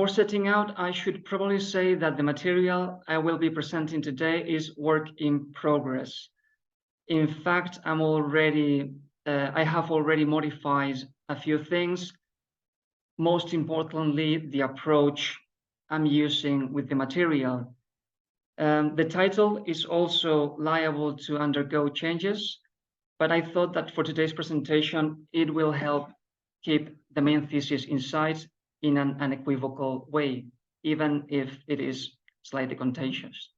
Before setting out, I should probably say that the material I will be presenting today is work in progress. In fact, I have already modified a few things. Most importantly, the approach I'm using with the material. The title is also liable to undergo changes, but I thought that for today's presentation, it will help keep the main thesis in sight in an unequivocal way, even if it is slightly contentious.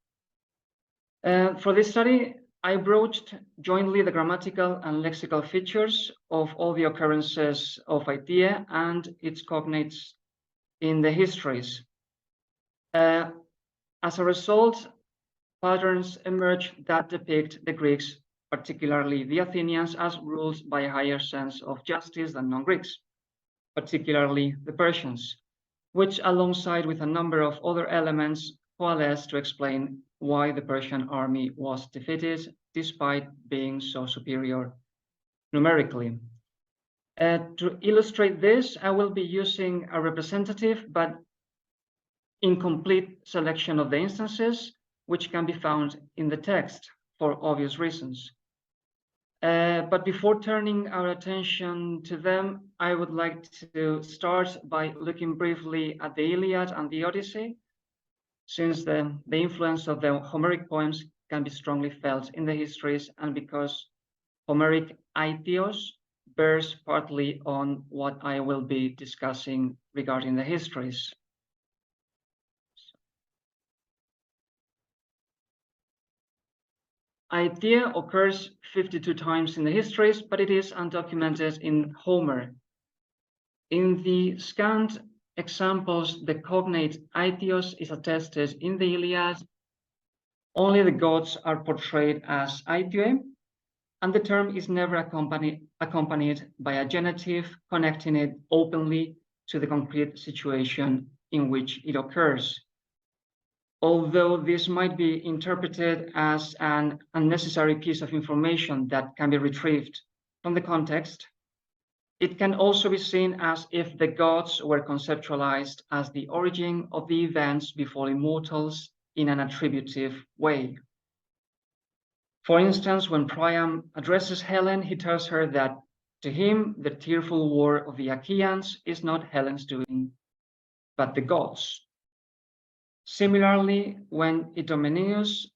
For this study, I broached jointly the grammatical and lexical features of all the occurrences of aiti and its cognates in the histories. As a result, patterns emerge that depict the Greeks, particularly the Athenians, as ruled by a higher sense of justice than non-Greeks, particularly the Persians, which alongside with a number of other elements coalesce to explain why the Persian army was defeated despite being so superior numerically. To illustrate this, I will be using a representative but incomplete selection of the instances, which can be found in the text for obvious reasons. But before turning our attention to them, I would like to start by looking briefly at the Iliad and the Odyssey, since the influence of the Homeric poems can be strongly felt in the histories, and because Homeric aitios bears partly on what I will be discussing regarding the histories. Aiti occurs 52 times in the histories, but it is undocumented in Homer. In the scant examples, the cognate aitios is attested in the Iliad. Only the gods are portrayed as aitioe, and the term is never accompanied by a genitive connecting it openly to the concrete situation in which it occurs. Although this might be interpreted as an unnecessary piece of information that can be retrieved from the context, it can also be seen as if the gods were conceptualized as the origin of the events befalling mortals in an attributive way. For instance, when Priam addresses Helen, he tells her that to him, the tearful war of the Achaeans is not Helen's doing, but the gods. Similarly, when Idomeneus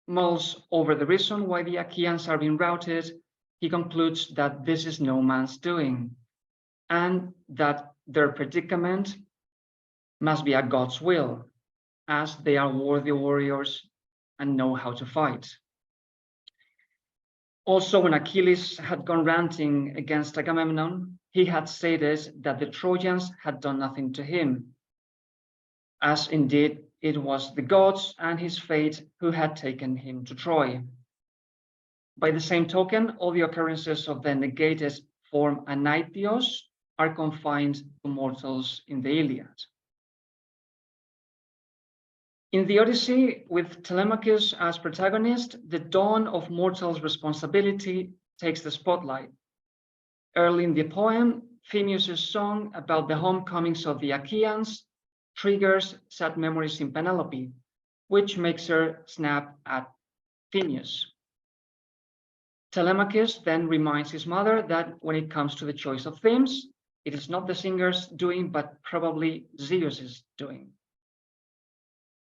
mulls over the reason why the Achaeans are being routed, he concludes that this is no man's doing, and that their predicament must be a god's will, as they are worthy warriors and know how to fight. Also, when Achilles had gone ranting against Agamemnon, he had stated that the Trojans had done nothing to him, as indeed it was the gods and his fate who had taken him to Troy. By the same token, all the occurrences of the negated form anaitios are confined to mortals in the Iliad. In the Odyssey, with Telemachus as protagonist, the dawn of mortals' responsibility takes the spotlight. Early in the poem, Phemius' song about the homecomings of the Achaeans triggers sad memories in Penelope, which makes her snap at Phemius. Telemachus then reminds his mother that when it comes to the choice of themes, it is not the singer's doing, but probably Zeus's doing.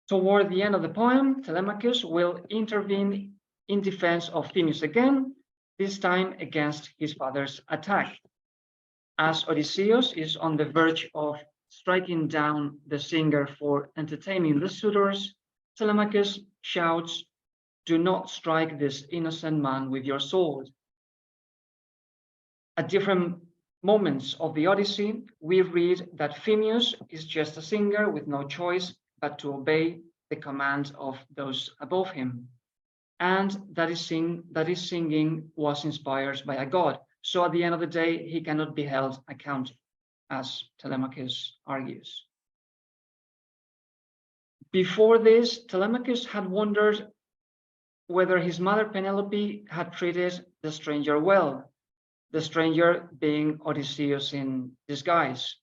Toward the end of the poem, Telemachus will intervene in defense of Phemius again, this time against his father's attack. As Odysseus is on the verge of striking down the singer for entertaining the suitors, Telemachus shouts, "Do not strike this innocent man with your sword." At different moments of the Odyssey, we read that Phemius is just a singer with no choice but to obey the command of those above him, and that his singing was inspired by a god. So at the end of the day, he cannot be held accountable, as Telemachus argues. Before this, Telemachus had wondered whether his mother Penelope had treated the stranger well, the stranger being Odysseus in disguise,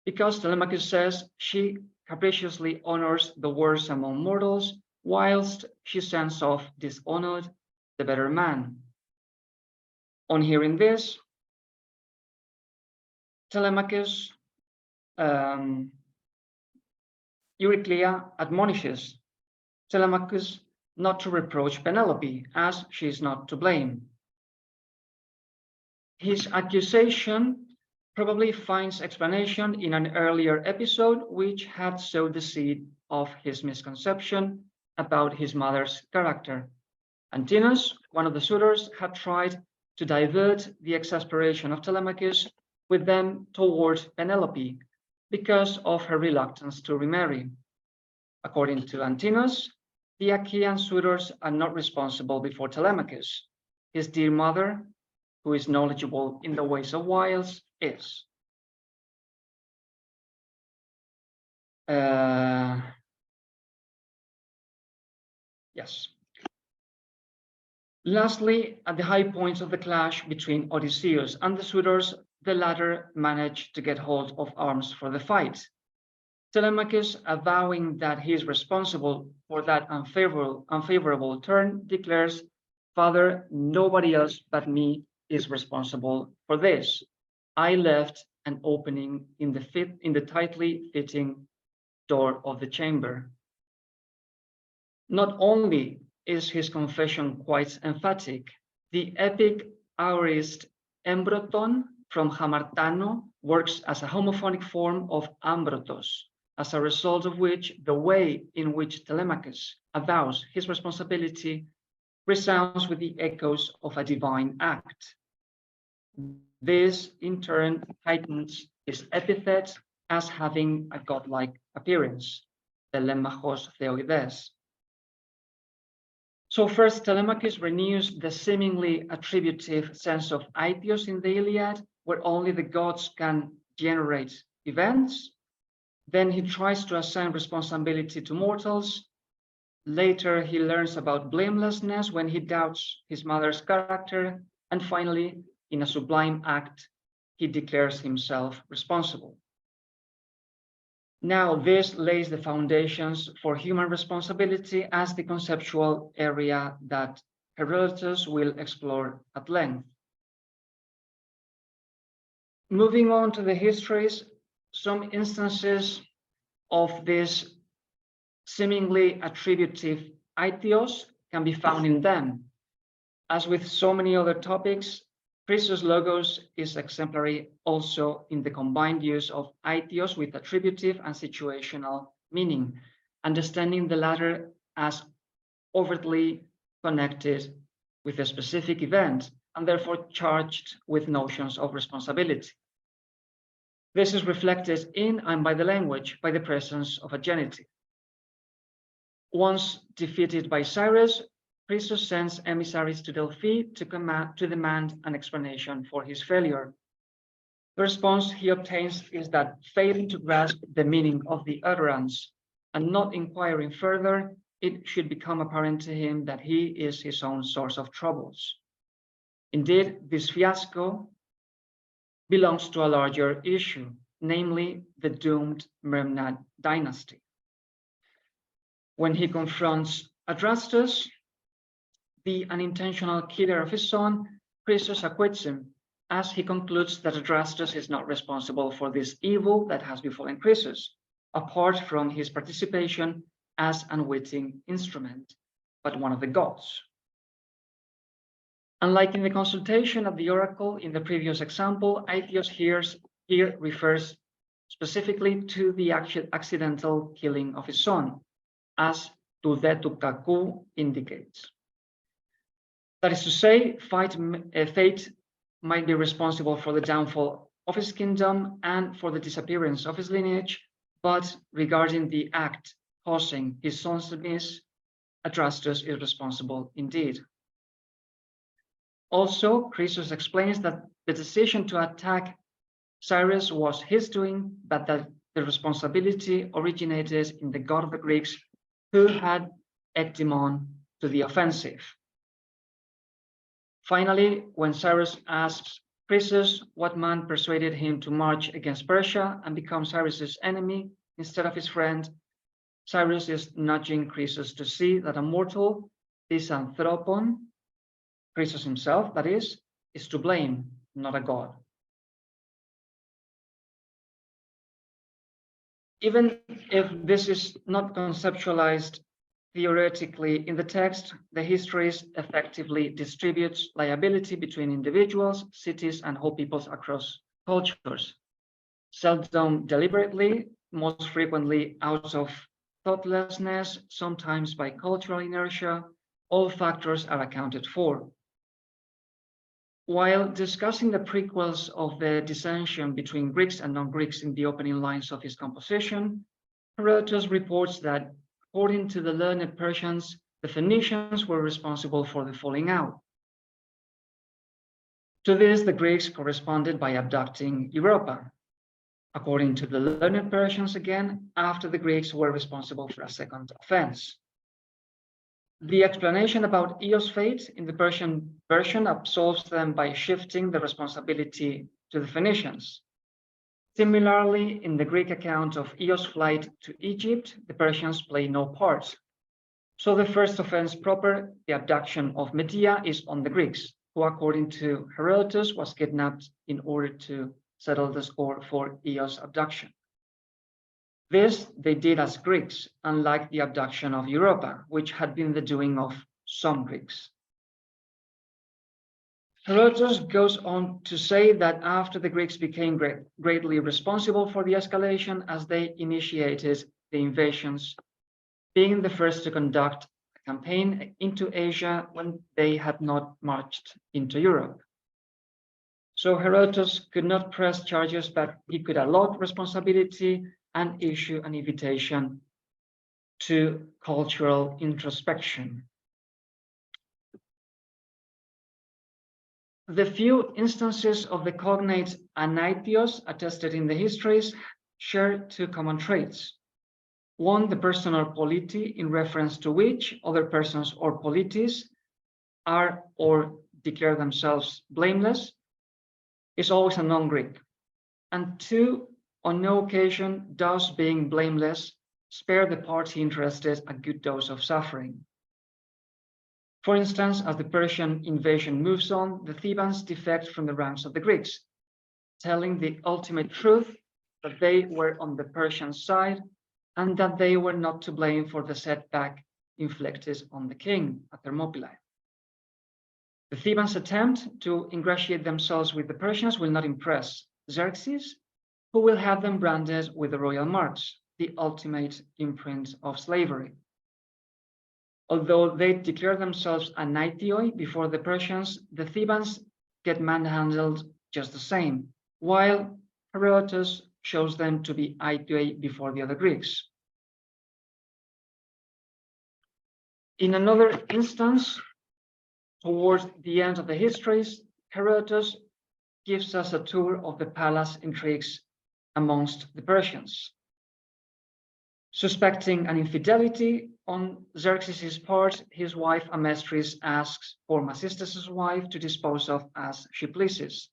because Telemachus says she capriciously honors the worst among mortals, whilst she sends off dishonored the better man. On hearing this, Telemachus, Euryclea admonishes Telemachus not to reproach Penelope, as she is not to blame. His accusation probably finds explanation in an earlier episode, which had sowed the seed of his misconception about his mother's character. Antinous, one of the suitors, had tried to divert the exasperation of Telemachus with them toward Penelope because of her reluctance to remarry. According to Antinous, the Achaean suitors are not responsible before Telemachus. His dear mother, who is knowledgeable in the ways of wiles, is. Yes. Lastly, at the high points of the clash between Odysseus and the suitors, the latter managed to get hold of arms for the fight. Telemachus, avowing that he is responsible for that unfavorable turn, declares, "Father, nobody else but me is responsible for this. I left an opening in the tightly fitting door of the chamber." Not only is his confession quite emphatic, the epic aorist embroton from Hamartano works as a homophonic form of ambrotos, as a result of which the way in which Telemachus avows his responsibility resounds with the echoes of a divine act. This, in turn, heightens his epithet as having a godlike appearance, telemachos theoides. So first, Telemachus renews the seemingly attributive sense of aitios in the Iliad, where only the gods can generate events. Then he tries to assign responsibility to mortals. Later, he learns about blamelessness when he doubts his mother's character. And finally, in a sublime act, he declares himself responsible. Now, this lays the foundations for human responsibility as the conceptual area that Herodotus will explore at length. Moving on to the histories, some instances of this seemingly attributive aitios can be found in them. As with so many other topics, Chrysos Logos is exemplary also in the combined use of aitios with attributive and situational meaning, understanding the latter as overtly connected with a specific event and therefore charged with notions of responsibility. This is reflected in and by the language, by the presence of a genitive. Once defeated by Cyrus, Chrysos sends emissaries to Delphi to demand an explanation for his failure. The response he obtains is that, failing to grasp the meaning of the utterance and not inquiring further, it should become apparent to him that he is his own source of troubles. Indeed, this fiasco belongs to a larger issue, namely the doomed Memnad dynasty. When he confronts Adrastus, the unintentional killer of his son, Chrysos acquits him, as he concludes that Adrastus is not responsible for this evil that has befallen Chrysos, apart from his participation as an unwitting instrument, but one of the gods. Unlike in the consultation of the oracle in the previous example, aitios here refers specifically to the accidental killing of his son, as Tudetu Kaku indicates. That is to say, fate might be responsible for the downfall of his kingdom and for the disappearance of his lineage, but regarding the act causing his son's demise, Adrastus is responsible indeed. Also, Chrysos explains that the decision to attack Cyrus was his doing, but that the responsibility originated in the god of the Greeks, who had egged him on to the offensive. Finally, when Cyrus asks Croesus, what man persuaded him to march against Persia and become Cyrus's enemy instead of his friend? Cyrus is nudging Croesus to see that a mortal, this anthropon, Croesus himself, that is to blame, not a god. Even if this is not conceptualized theoretically in the text, the Histories effectively distributes liability between individuals, cities, and whole peoples across cultures. Seldom deliberately, most frequently out of thoughtlessness, sometimes by cultural inertia, all factors are accounted for. While discussing the prequels of the dissension between Greeks and non-Greeks in the opening lines of his composition, Herodotus reports that, according to the learned Persians, the Phoenicians were responsible for the falling out. To this, the Greeks corresponded by abducting Europa. According to the learned Persians, again, after the Greeks were responsible for a second offense. The explanation about Eos' fate in the Persian version absolves them by shifting the responsibility to the Phoenicians. Similarly, in the Greek account of Eos' flight to Egypt, the Persians play no part. So the first offense proper, the abduction of Medea, is on the Greeks, who, according to Herodotus, was kidnapped in order to settle the score for Eos' abduction. This they did as Greeks, unlike the abduction of Europa, which had been the doing of some Greeks. Herodotus goes on to say that after the Greeks became greatly responsible for the escalation as they initiated the invasions, being the first to conduct a campaign into Asia when they had not marched into Europe. So Herodotus could not press charges, but he could allot responsibility and issue an invitation to cultural introspection. The few instances of the cognate anaitios attested in the Histories share two common traits. One, the personal polity, in reference to which other persons or polities are or declare themselves blameless, is always a non-Greek. And two, on no occasion does being blameless spare the party interested a good dose of suffering. For instance, as the Persian invasion moves on, the Thebans defect from the ranks of the Greeks, telling the ultimate truth that they were on the Persian side and that they were not to blame for the setback inflicted on the king at Thermopylae. The Thebans' attempt to ingratiate themselves with the Persians will not impress Xerxes, who will have them branded with the royal marks, the ultimate imprint of slavery. Although they declare themselves anaitioi before the Persians, the Thebans get manhandled just the same, while Herodotus shows them to be aitioi before the other Greeks. In another instance, towards the end of the Histories, Herodotus gives us a tour of the palace intrigues amongst the Persians. Suspecting an infidelity on Xerxes' part, his wife Amestris asks for Masistes' wife to dispose of as she pleases,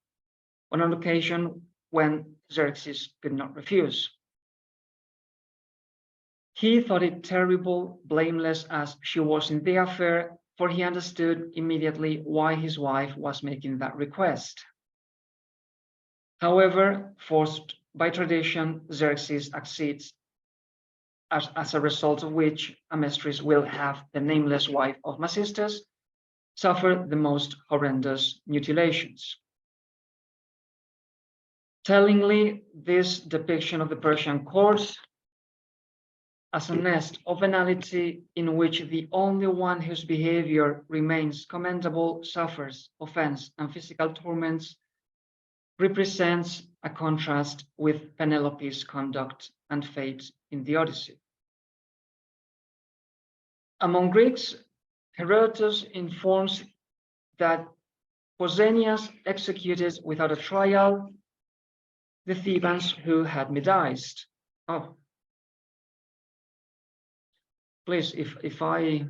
on an occasion when Xerxes could not refuse. He thought it terrible, blameless as she was in the affair, for he understood immediately why his wife was making that request. However, forced by tradition, Xerxes accedes, as a result of which Amestris will have the nameless wife of Masistes suffer the most horrendous mutilations. Tellingly, this depiction of the Persian court as a nest of venality in which the only one whose behavior remains commendable suffers offense and physical torments represents a contrast with Penelope's conduct and fate in the Odyssey. Among Greeks, Herodotus informs that Pausanias executed without a trial the Thebans who had Medized. Oh, please, if I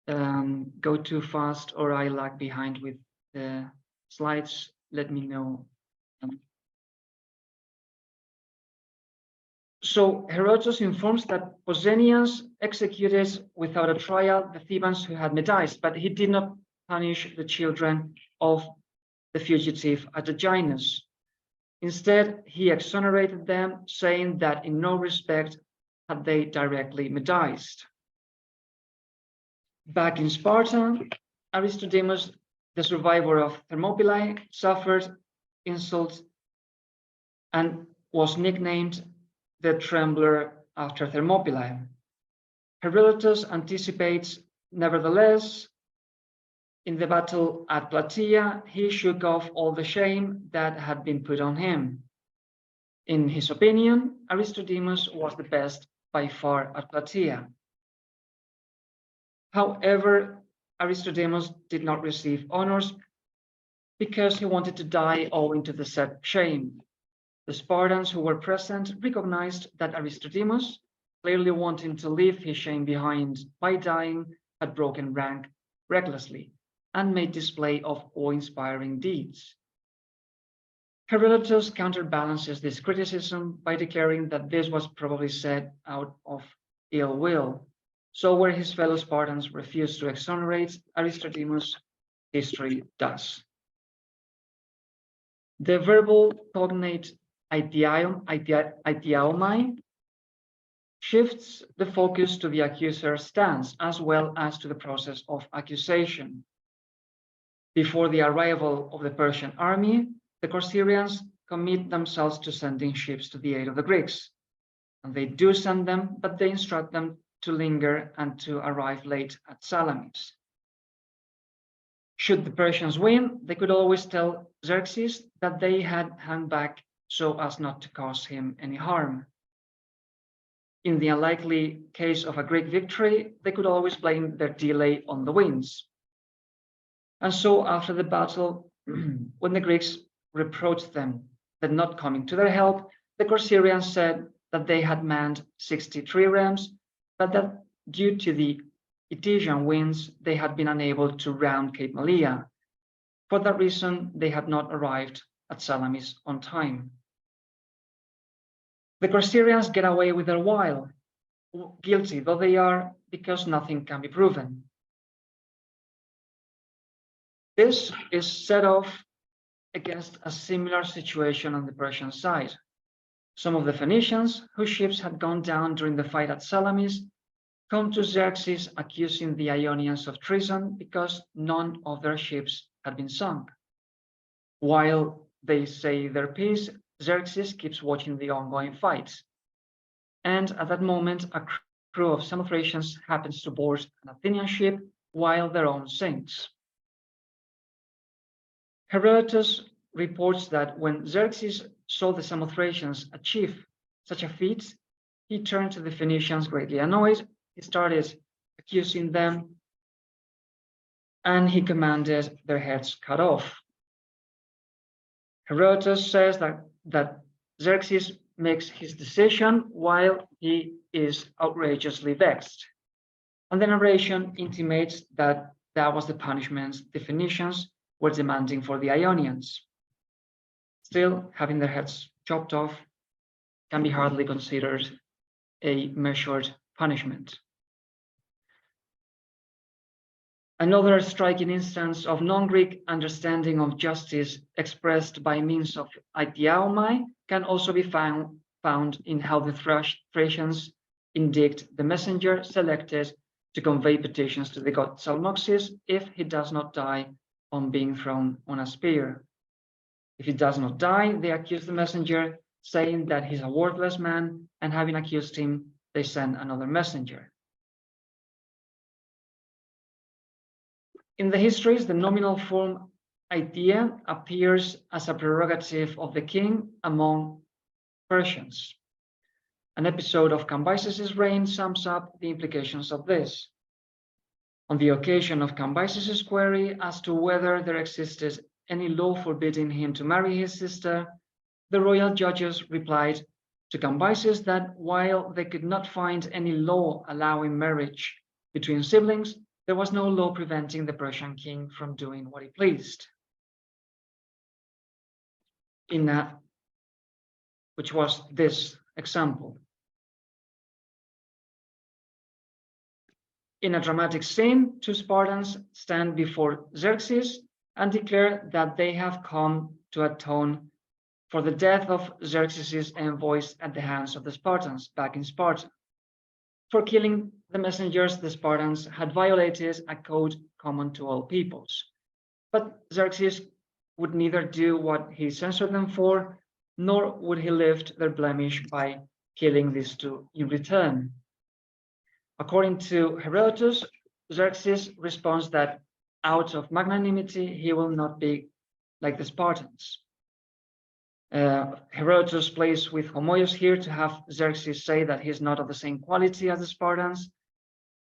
go too fast or I lag behind with the slides, let me know. So Herodotus informs that Pausanias executed without a trial the Thebans who had mediced, but he did not punish the children of the fugitive Adaginus. Instead, he exonerated them, saying that in no respect had they directly mediced. Back in Sparta, Aristodemus, the survivor of Thermopylae, suffered insults and was nicknamed the Trembler after Thermopylae. Herodotus anticipates, nevertheless, in the battle at Plataea, he shook off all the shame that had been put on him. In his opinion, Aristodemus was the best by far at Plataea. However, Aristodemus did not receive honors because he wanted to die owing to the said shame. The Spartans who were present recognized that Aristodemus, clearly wanting to leave his shame behind by dying, had broken rank recklessly and made display of awe-inspiring deeds. Herodotus counterbalances this criticism by declaring that this was probably said out of ill will. So where his fellow Spartans refused to exonerate Aristodemus, history does. The verbal cognate aitiaomai shifts the focus to the accuser's stance as well as to the process of accusation. Before the arrival of the Persian army, the Corcyraeans commit themselves to sending ships to the aid of the Greeks. And they do send them, but they instruct them to linger and to arrive late at Salamis. Should the Persians win, they could always tell Xerxes that they had hung back so as not to cause him any harm. In the unlikely case of a Greek victory, they could always blame their delay on the winds. And so after the battle, when the Greeks reproached them for not coming to their help, the Corcyraeans said that they had manned 60 triremes, but that due to the Etesian winds, they had been unable to round Cape Malea. For that reason, they had not arrived at Salamis on time. The Corcyraeans get away with their while, guilty though they are, because nothing can be proven. This is set off against a similar situation on the Persian side. Some of the Phoenicians, whose ships had gone down during the fight at Salamis, come to Xerxes accusing the Ionians of treason because none of their ships had been sunk. While they say their piece, Xerxes keeps watching the ongoing fights. And at that moment, a crew of Samothracians happens to board an Athenian ship while their own sinks. Herodotus reports that when Xerxes saw the Samothracians achieve such a feat, he turned to the Phoenicians greatly annoyed. He started accusing them, and he commanded their heads cut off. Herodotus says that Xerxes makes his decision while he is outrageously vexed. And the narration intimates that that was the punishment the Phoenicians were demanding for the Ionians. Still, having their heads chopped off can be hardly considered a measured punishment. Another striking instance of non-Greek understanding of justice expressed by means of aitiaomai can also be found in how the Thracians indict the messenger selected to convey petitions to the god Zalmoxis if he does not die on being thrown on a spear. If he does not die, they accuse the messenger, saying that he's a worthless man, and having accused him, they send another messenger. In the histories, the nominal form aitia appears as a prerogative of the king among Persians. An episode of Cambyses' reign sums up the implications of this. On the occasion of Cambyses' query as to whether there existed any law forbidding him to marry his sister, the royal judges replied to Cambyses that while they could not find any law allowing marriage between siblings, there was no law preventing the Persian king from doing what he pleased. which was this example. In a dramatic scene, two Spartans stand before Xerxes and declare that they have come to atone for the death of Xerxes' envoys at the hands of the Spartans back in Sparta. For killing the messengers, the Spartans had violated a code common to all peoples. But Xerxes would neither do what he censured them for, nor would he lift their blemish by killing these two in return. According to Herodotus, Xerxes responds that out of magnanimity, he will not be like the Spartans. Herodotus plays with Homoios here to have Xerxes say that he is not of the same quality as the Spartans,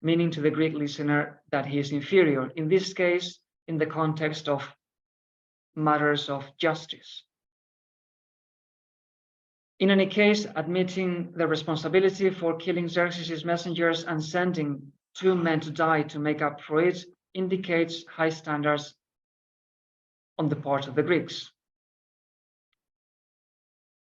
meaning to the Greek listener that he is inferior, in this case, in the context of matters of justice. In any case, admitting the responsibility for killing Xerxes' messengers and sending two men to die to make up for it indicates high standards on the part of the Greeks.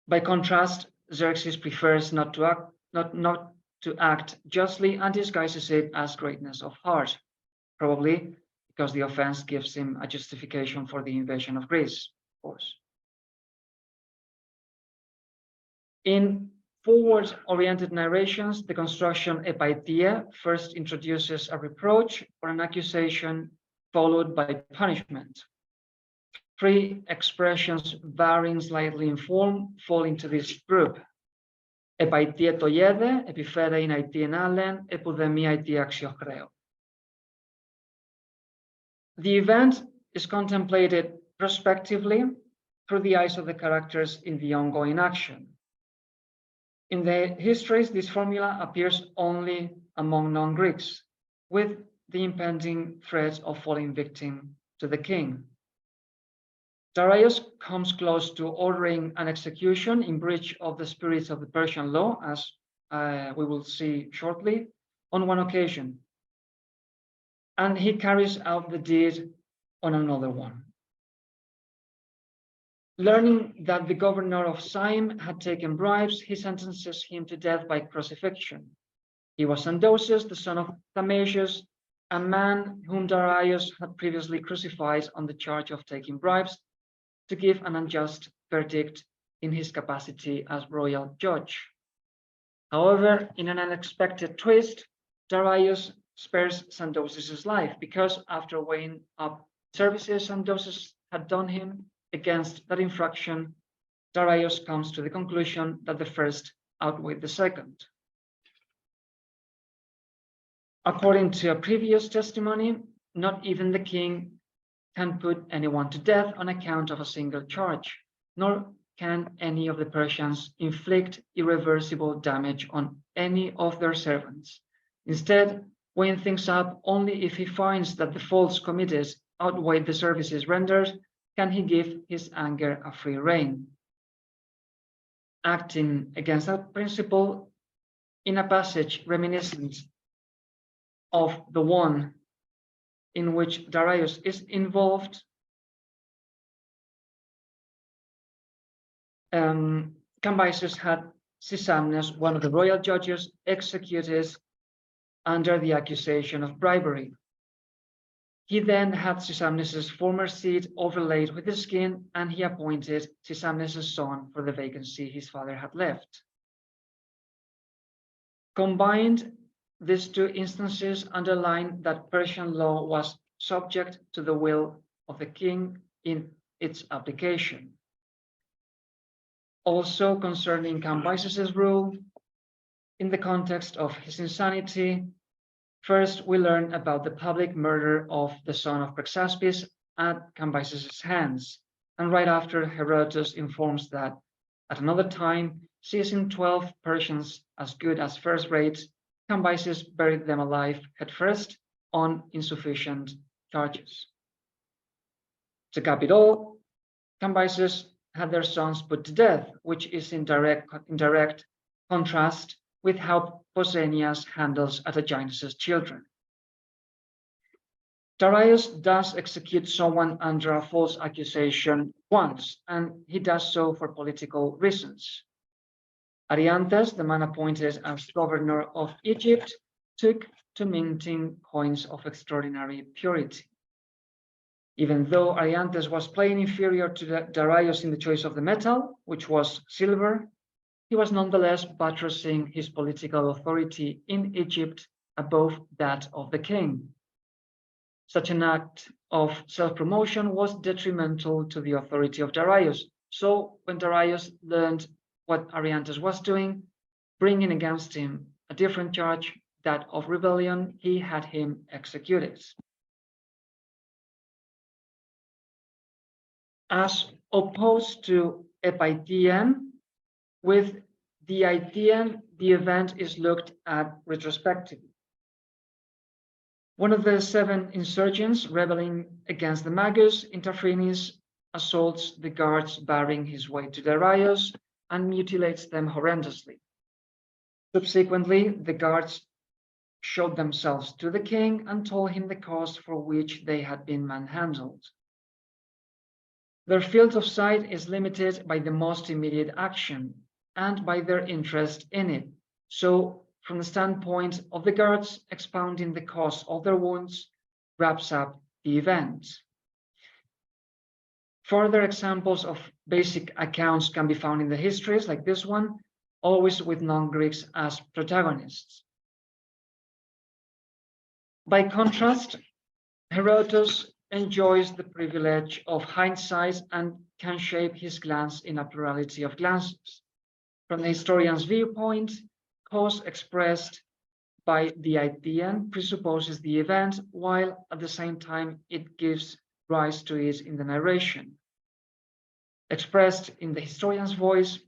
By contrast, Xerxes prefers not to act justly and disguises it as greatness of heart, probably because the offense gives him a justification for the invasion of Greece, of course. In forward-oriented narrations, the construction epaitia first introduces a reproach or an accusation followed by punishment. Three expressions varying slightly in form fall into this group. Epaitie toiede, epifere in aiti enalen, epudemia aiti axiokreo. The event is contemplated prospectively through the eyes of the characters in the ongoing action. In the histories, this formula appears only among non-Greeks, with the impending threat of falling victim to the king. Darius comes close to ordering an execution in breach of the spirit of the Persian law, as we will see shortly, on one occasion. And he carries out the deed on another one. Learning that the governor of Syme had taken bribes, he sentences him to death by crucifixion. He was Sandoses, the son of Thamasius, a man whom Darius had previously crucified on the charge of taking bribes to give an unjust verdict in his capacity as royal judge. However, in an unexpected twist, Darius spares Sandoses' life because after weighing up services Sandoses had done him against that infraction, Darius comes to the conclusion that the first outweighed the second. According to a previous testimony, not even the king can put anyone to death on account of a single charge, nor can any of the Persians inflict irreversible damage on any of their servants. Instead, weighing things up, only if he finds that the faults committed outweigh the services rendered, can he give his anger a free rein. Acting against that principle, in a passage reminiscent of the one in which Darius is involved, Cambyses had Sisamnes, one of the royal judges, executed under the accusation of bribery. He then had Sisamnes' former seat overlaid with his skin, and he appointed Sisamnes' son for the vacancy his father had left. Combined, these two instances underline that Persian law was subject to the will of the king in its application. Also concerning Cambyses' rule, in the context of his insanity, first we learn about the public murder of the son of Praxaspis at Cambyses' hands, and right after Herodotus informs that at another time, seizing 12 Persians as good as first rates, Cambyses buried them alive headfirst on insufficient charges. To cap it all, Cambyses had their sons put to death, which is in direct contrast with how Pausanias handles Ataginus' children. Darius does execute someone under a false accusation once, and he does so for political reasons. Arianthes, the man appointed as governor of Egypt, took to minting coins of extraordinary purity. Even though Arianthes was plainly inferior to Darius in the choice of the metal, which was silver, he was nonetheless buttressing his political authority in Egypt above that of the king. Such an act of self-promotion was detrimental to the authority of Darius. So when Darius learned what Arianthes was doing, bringing against him a different charge, that of rebellion, he had him executed. As opposed to Epaitian, with the Aitian, the event is looked at retrospectively. One of the 7 insurgents rebelling against the Magus, Interphrenes, assaults the guards barring his way to Darius and mutilates them horrendously. Subsequently, the guards showed themselves to the king and told him the cause for which they had been manhandled. Their field of sight is limited by the most immediate action and by their interest in it. So, from the standpoint of the guards, expounding the cause of their wounds wraps up the event. Further examples of basic accounts can be found in the histories, like this one, always with non-Greeks as protagonists. By contrast, Herodotus enjoys the privilege of hindsight and can shape his glance in a plurality of glances. From the historian's viewpoint, cause expressed by the Aitian presupposes the event, while at the same time it gives rise to it in the narration. Expressed in the historian's voice,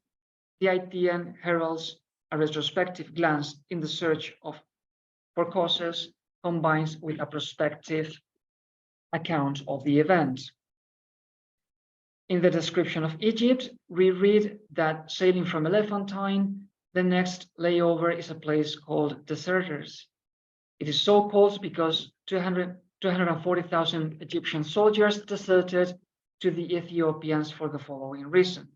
the Aitian heralds a retrospective glance in the search for causes, combines with a prospective account of the event. In the description of Egypt, we read that sailing from Elephantine, the next layover is a place called Deserters. It is so called because 240,000 Egyptian soldiers deserted to the Ethiopians for the following reason.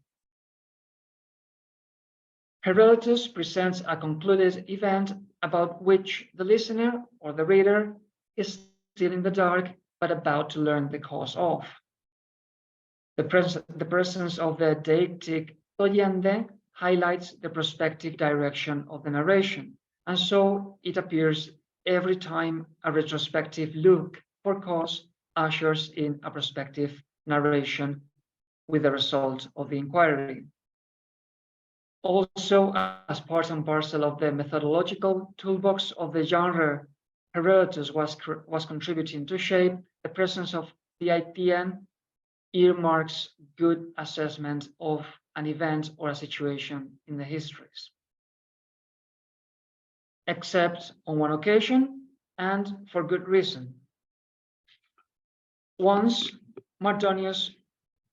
Herodotus presents a concluded event about which the listener or the reader is still in the dark, but about to learn the cause of. The presence of the deictic toyende highlights the prospective direction of the narration, and so it appears every time a retrospective look for cause ushers in a prospective narration with the result of the inquiry. Also, as part and parcel of the methodological toolbox of the genre Herodotus was contributing to shape, the presence of the Aitian earmarks good assessment of an event or a situation in the histories. Except on one occasion, and for good reason. Once, Mardonius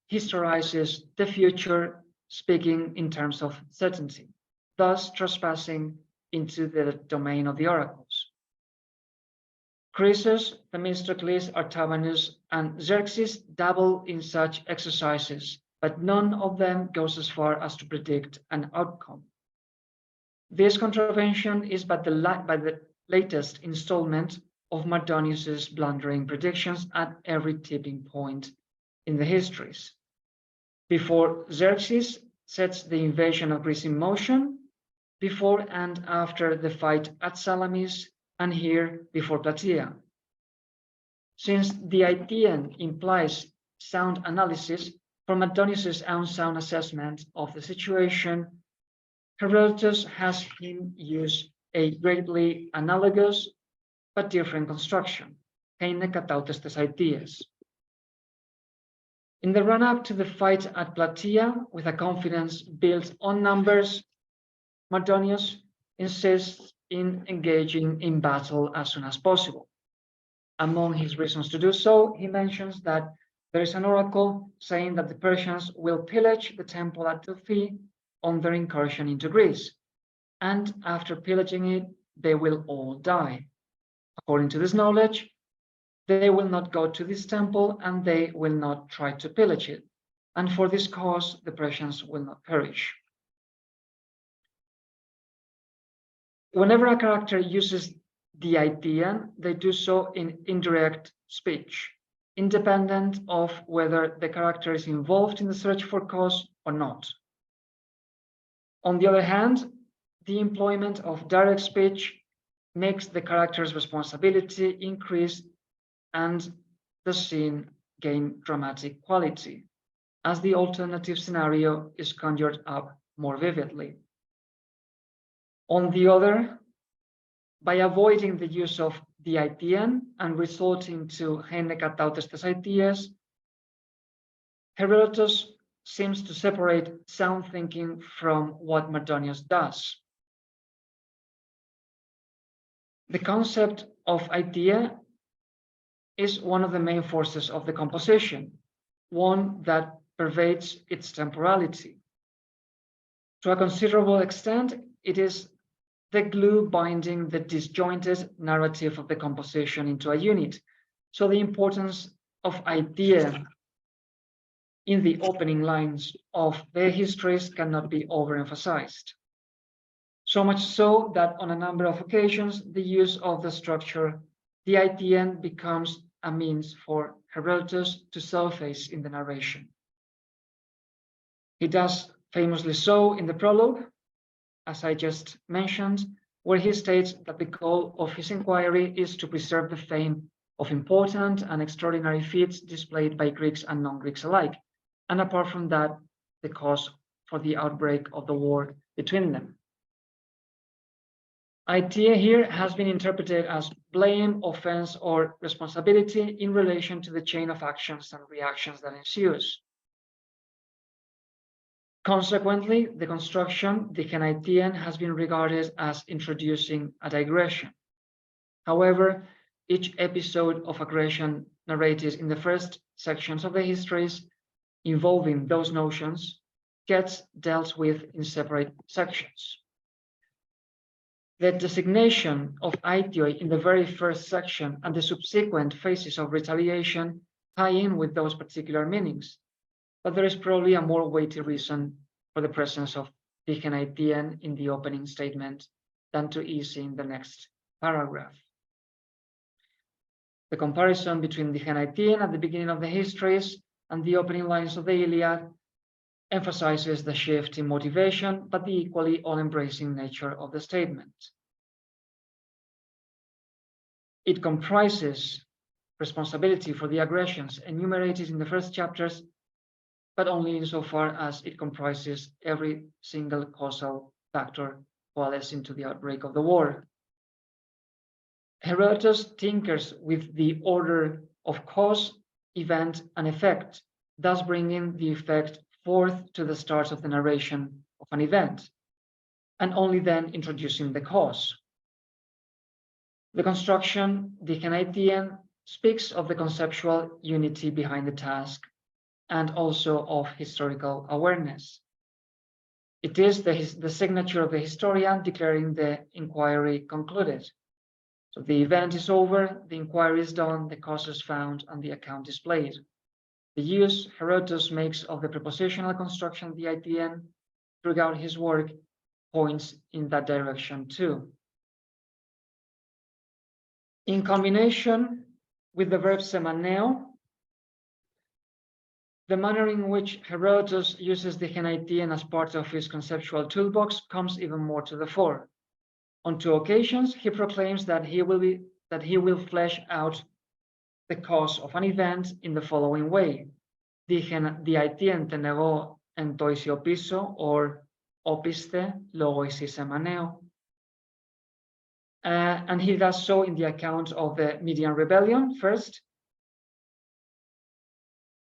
historizes the future, speaking in terms of certainty, thus trespassing into the domain of the oracles. Croesus, Themistocles, Artabanus, and Xerxes dabble in such exercises, but none of them goes as far as to predict an outcome. This contravention is but the latest installment of Mardonius's blundering predictions at every tipping point in the histories. Before Xerxes sets the invasion of Greece in motion, before and after the fight at Salamis, and here before Plataea. Since the Aitian implies sound analysis from Mardonius's own sound assessment of the situation, Herodotus has him use a greatly analogous but different construction, in the run-up to the fight at Plataea, with a confidence built on numbers, Mardonius insists in engaging in battle as soon as possible. Among his reasons to do so, he mentions that there is an oracle saying that the Persians will pillage the temple at Delphi on their incursion into Greece, and after pillaging it, they will all die. According to this knowledge, They will not go to this temple, and they will not try to pillage it. And for this cause, the Persians will not perish. Whenever a character uses the aitian, they do so in indirect speech, independent of whether the character is involved in the search for cause or not. On the other hand, the employment of direct speech makes the character's responsibility increase and the scene gain dramatic quality, as the alternative scenario is conjured up more vividly. On the other, by avoiding the use of the aitian and resorting to henekatautes tes aities, Herodotus seems to separate sound thinking from what Mardonius does. The concept of aitia is one of the main forces of the composition, one that pervades its temporality. To a considerable extent, it is the glue binding the disjointed narrative of the composition into a unit. So the importance of aitia in the opening lines of the histories cannot be overemphasized. So much so that on a number of occasions, the use of the structure, the aitian, becomes a means for Herodotus to self-face in the narration. He does famously so in the prologue, as I just mentioned, where he states that the goal of his inquiry is to preserve the fame of important and extraordinary feats displayed by Greeks and non-Greeks alike, and apart from that, the cause for the outbreak of the war between them. Aitia here has been interpreted as blame, offense, or responsibility in relation to the chain of actions and reactions that ensues. Consequently, the construction, the aitian, has been regarded as introducing a digression. However, each episode of aggression narrated in the first sections of the histories involving those notions gets dealt with in separate sections. The designation of aitioi in the very first section and the subsequent phases of retaliation tie in with those particular meanings, but there is probably a more weighty reason for the presence of the aitian in the opening statement than too easy in the next paragraph. The comparison between the aitian at the beginning of the histories and the opening lines of the Iliad emphasizes the shift in motivation, but the equally all-embracing nature of the statement. It comprises responsibility for the aggressions enumerated in the first chapters, but only insofar as it comprises every single causal factor coalescing to the outbreak of the war. Herodotus tinkers with the order of cause, event, and effect, thus bringing the effect forth to the start of the narration of an event, and only then introducing the cause. The construction, the aitian, speaks of the conceptual unity behind the task and also of historical awareness. It is the signature of the historian declaring the inquiry concluded. So the event is over, the inquiry is done, the cause is found, and the account displayed. The use Herodotus makes of the prepositional construction, the aitian, throughout his work points in that direction too. In combination with the verb semaneo, the manner in which Herodotus uses the aitian as part of his conceptual toolbox comes even more to the fore. On 2 occasions, he proclaims that he will flesh out the cause of an event in the following way: the aitian tenego en toisi opiso, or opiste logoisi semaneo. And he does so in the account of the Median rebellion first,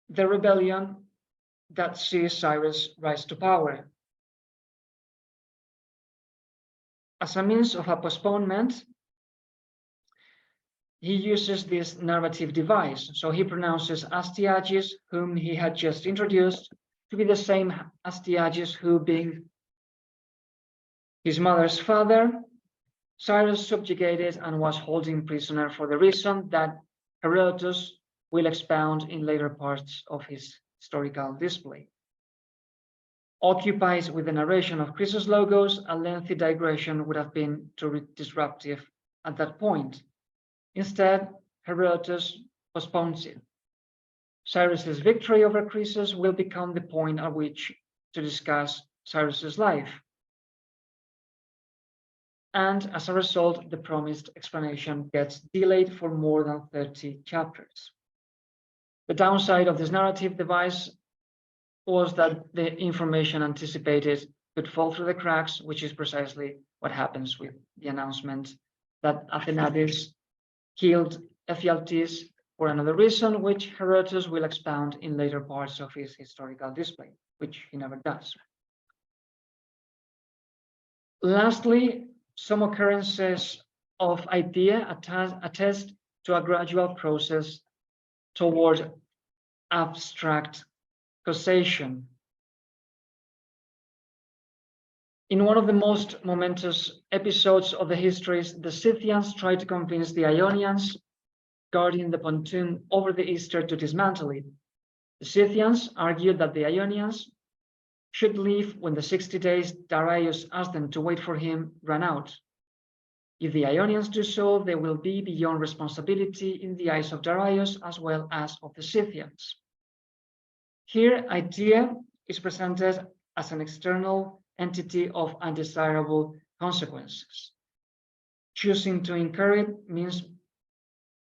the rebellion that sees Cyrus rise to power. As a means of a postponement, he uses this narrative device. So he pronounces Astyages, whom he had just introduced, to be the same Astyages who, being his mother's father, Cyrus subjugated and was holding prisoner for the reason that Herodotus will expound in later parts of his historical display. Occupied with the narration of Croesus' Logos, a lengthy digression would have been too disruptive at that point. Instead, Herodotus postpones it. Cyrus's victory over Croesus will become the point at which to discuss Cyrus's life. And as a result, the promised explanation gets delayed for more than 30 chapters. The downside of this narrative device was that the information anticipated could fall through the cracks, which is precisely what happens with the announcement that Athenades killed Ephialtes for another reason, which Herodotus will expound in later parts of his historical display, which he never does. Lastly, some occurrences of idea attest to a gradual process toward abstract causation. In one of the most momentous episodes of the histories, the Scythians tried to convince the Ionians guarding the pontoon over the Easter to dismantle it. The Scythians argued that the Ionians should leave when the 60 days Darius asked them to wait for him ran out. If the Ionians do so, they will be beyond responsibility in the eyes of Darius as well as of the Scythians. Here, idea is presented as an external entity of undesirable consequences. Choosing to incur it means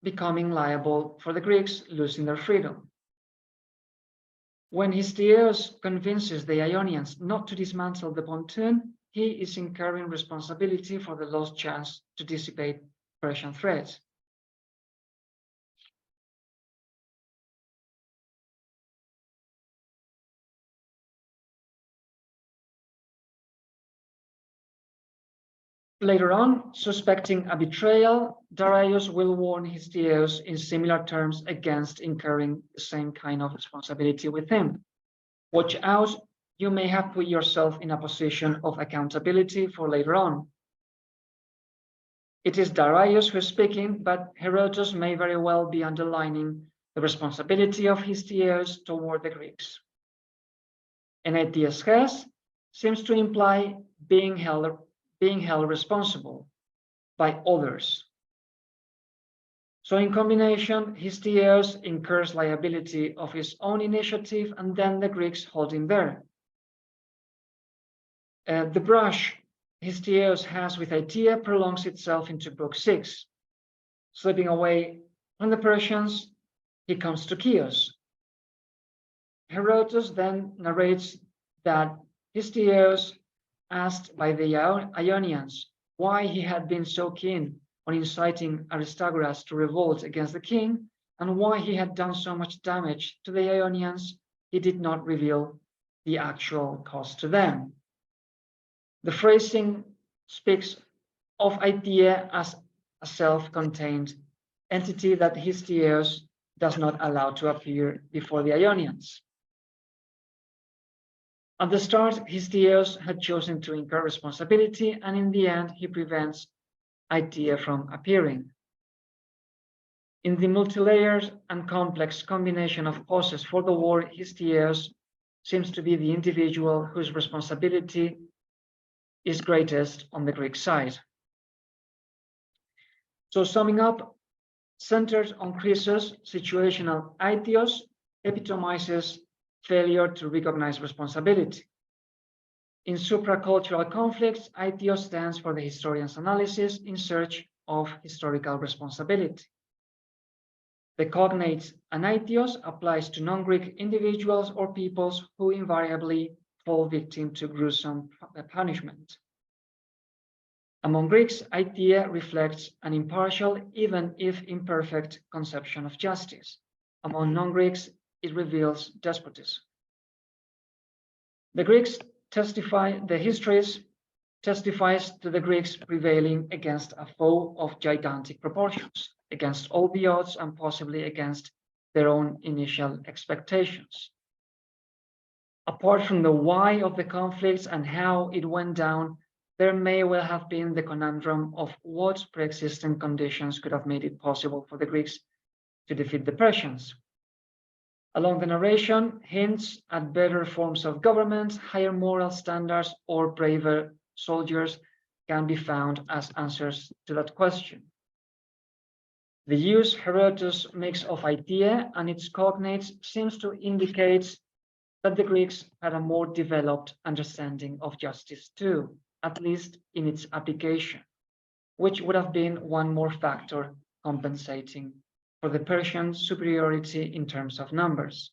becoming liable for the Greeks losing their freedom. When Histiaeus convinces the Ionians not to dismantle the pontoon, he is incurring responsibility for the lost chance to dissipate Persian threats. Later on, suspecting a betrayal, Darius will warn Histiaeus in similar terms against incurring the same kind of responsibility with him. Watch out, you may have put yourself in a position of accountability for later on. It is Darius who is speaking, but Herodotus may very well be underlining the responsibility of Histiaeus toward the Greeks. Enetiesches seems to imply being held responsible by others. So in combination, Histiaeus incurs liability of his own initiative, and then the Greeks hold him there. The brush Histiaeus has with Aetia prolongs itself into Book 6. Slipping away from the Persians, he comes to Chios. Herodotus then narrates that Histiaeus asked by the Ionians why he had been so keen on inciting Aristagoras to revolt against the king, and why he had done so much damage to the Ionians. He did not reveal the actual cause to them. The phrasing speaks of Aetia as a self-contained entity that Histiaeus does not allow to appear before the Ionians. At the start, Histiaeus had chosen to incur responsibility, and in the end, he prevents Aetia from appearing. In the multi-layered and complex combination of causes for the war, Histiaeus seems to be the individual whose responsibility is greatest on the Greek side. So summing up, centered on Croesus, situational aitios epitomizes failure to recognize responsibility. In supracultural conflicts, aitios stands for the historian's analysis in search of historical responsibility. The cognate anaitios applies to non-Greek individuals or peoples who invariably fall victim to gruesome punishment. Among Greeks, aetia reflects an impartial, even if imperfect, conception of justice. Among non-Greeks, it reveals despotism. The Histories testifies to the Greeks prevailing against a foe of gigantic proportions, against all the odds and possibly against their own initial expectations. Apart from the why of the conflicts and how it went down, there may well have been the conundrum of what pre-existing conditions could have made it possible for the Greeks to defeat the Persians. Along the narration, hints at better forms of government, higher moral standards, or braver soldiers can be found as answers to that question. The use Herodotus makes of aiti and its cognates seems to indicate that the Greeks had a more developed understanding of justice too, at least in its application, which would have been one more factor compensating for the Persian superiority in terms of numbers.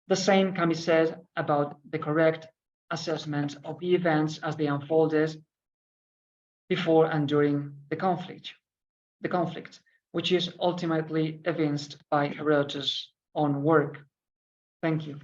The same can be said about the correct assessment of the events as they unfolded before and during the conflict, which is ultimately evinced by Herodotus' own work. Thank you.